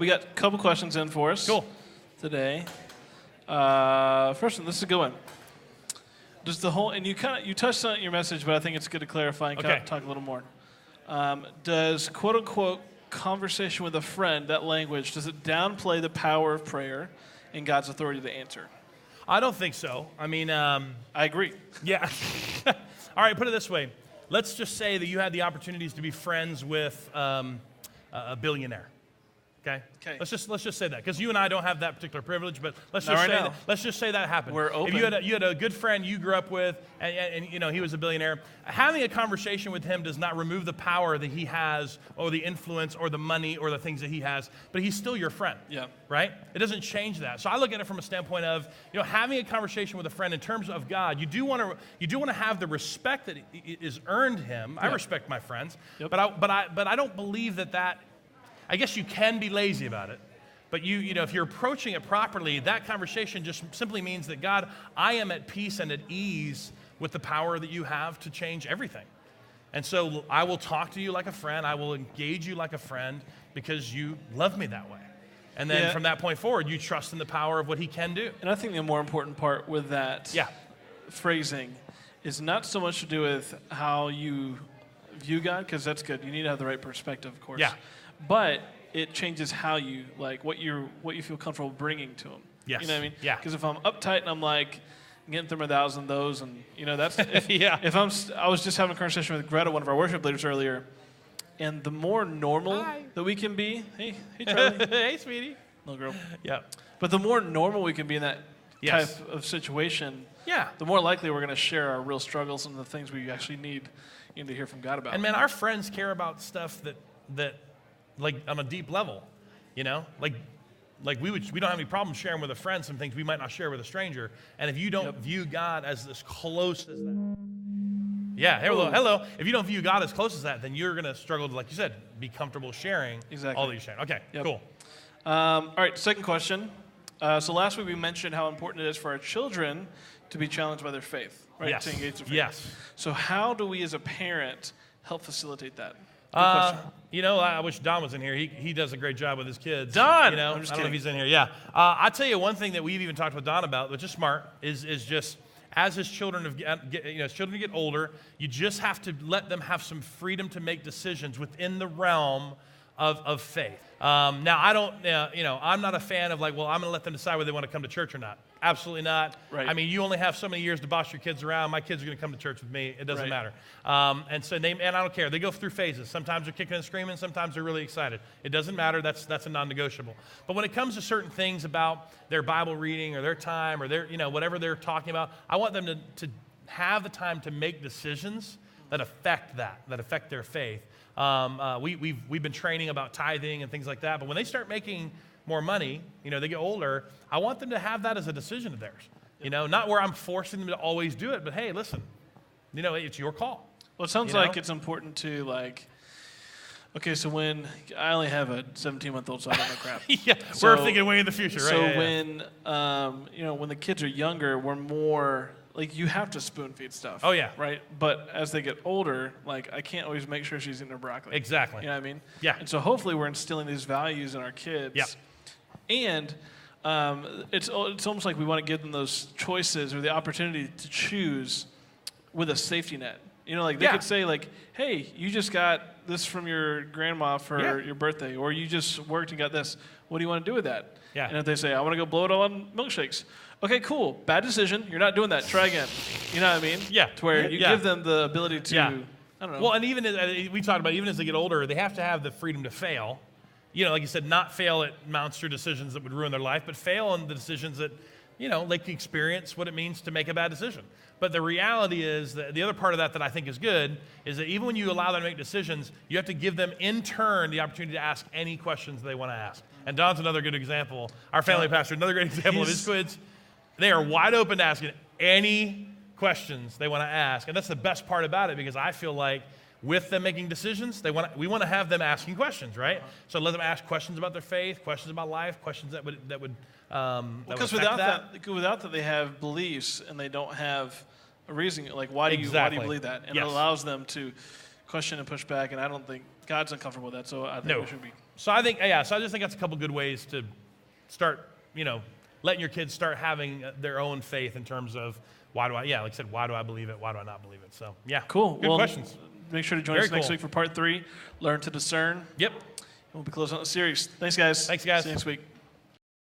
We got a couple questions in for us today. First one, this is a good one. Does the whole, and you touched on it in your message, but I think it's good to clarify and kind of talk a little more. Does quote unquote conversation with a friend, that language, does it downplay the power of prayer and God's authority to answer? I don't think so. I mean, I agree. Yeah. All right, put it this way. Let's just say that you had the opportunities to be friends with a billionaire. Okay. Let's just say that, because you and I don't have that particular privilege, but let's just say that happened. We're open. If you had a good friend you grew up with, and you know he was a billionaire, having a conversation with him does not remove the power that he has, or the influence, or the money, or the things that he has. But he's still your friend. Yeah. Right. It doesn't change that. So I look at it from a standpoint of, you know, having a conversation with a friend in terms of God. You do want to have the respect that is earned him. I respect my friends, but I don't believe that. I guess you can be lazy about it, but you know, if you're approaching it properly, that conversation just simply means that, God, I am at peace and at ease with the power that you have to change everything. And so I will talk to you like a friend. I will engage you like a friend because you love me that way. And then from that point forward, you trust in the power of what he can do. And I think the more important part with that phrasing is not so much to do with how you view God, because that's good. You need to have the right perspective, of course. Yeah. But it changes how you, like, what you feel comfortable bringing to him. Yes. You know what I mean? Yeah. Because if I'm uptight and I'm like, getting through my thous and those, and, you know, that's, if I was just having a conversation with Greta, one of our worship leaders earlier, and the more normal that we can be, hey Charlie. Hey, sweetie. Little girl. Yeah. But the more normal we can be in that type of situation, the more likely we're going to share our real struggles and the things we actually need to hear from God about. And man, our friends care about stuff that like on a deep level, you know, like we don't have any problem sharing with a friend some things we might not share with a stranger. And if you don't view God as close as that, hello. If you don't view God as close as that, then you're going to struggle to, like you said, be comfortable sharing all that you're sharing. Okay, cool. All right, second question. So last week we mentioned how important it is for our children to be challenged by their faith, right? Yes. To engage their faith. Yes. So how do we as a parent help facilitate that? You know, I wish Don was in here. He does a great job with his kids. Don! You know, I'm just I don't know kidding. if he's in here. Yeah. I'll tell you one thing that we've even talked with Don about, which is smart, is just as his children get older, you just have to let them have some freedom to make decisions within the realm of faith. Now, I don't, I'm not a fan of like, well, I'm going to let them decide whether they want to come to church or not. Absolutely not. Right. I mean, you only have so many years to boss your kids around. My kids are going to come to church with me. It doesn't matter. And I don't care. They go through phases. Sometimes they're kicking and screaming. Sometimes they're really excited. It doesn't matter. That's a non-negotiable. But when it comes to certain things about their Bible reading or their time or their, whatever they're talking about, I want them to have the time to make decisions that affect their faith. We've been training about tithing and things like that, but when they start making more money, they get older, I want them to have that as a decision of theirs. Not where I'm forcing them to always do it, but hey, listen, it's your call. Well, it sounds like it's important to okay, so when I only have a 17-month-old, so I don't know crap. We're thinking way in the future, right? So when the kids are younger, we're more you have to spoon feed stuff. Oh yeah. Right? But as they get older, I can't always make sure she's eating her broccoli. Exactly. You know what I mean? Yeah. And so hopefully we're instilling these values in our kids. Yeah. And it's almost like we want to give them those choices or the opportunity to choose with a safety net. They could say hey, you just got this from your grandma for your birthday, or you just worked and got this. What do you want to do with that? Yeah. And if they say, I want to go blow it all on milkshakes. Okay, cool. Bad decision. You're not doing that. Try again. You know what I mean? Yeah. To where you give them the ability to, I don't know. Well, and even we talked about, even as they get older, they have to have the freedom to fail. Like you said, not fail at monster decisions that would ruin their life, but fail on the decisions that, they can experience what it means to make a bad decision. But the reality is that the other part of that I think is good is that even when you allow them to make decisions, you have to give them in turn the opportunity to ask any questions they want to ask. And Don's another good example. Our family pastor, another great example of his kids. They are wide open to asking any questions they want to ask. And that's the best part about it, because I feel like with them making decisions, we want to have them asking questions, right? So let them ask questions about their faith, questions about life, questions that would because without that they have beliefs and they don't have a reason. Why do you believe that? And it allows them to question and push back. And I don't think God's uncomfortable with that. So I think we should be. So I think, so I just think that's a couple good ways to start, letting your kids start having their own faith in terms of why do I believe it? Why do I not believe it? So, yeah. Cool. Good questions. Make sure to join us next week for part 3, Learn to Discern. Yep. We'll be closing out the series. Thanks, guys. Thanks, guys. See you next week.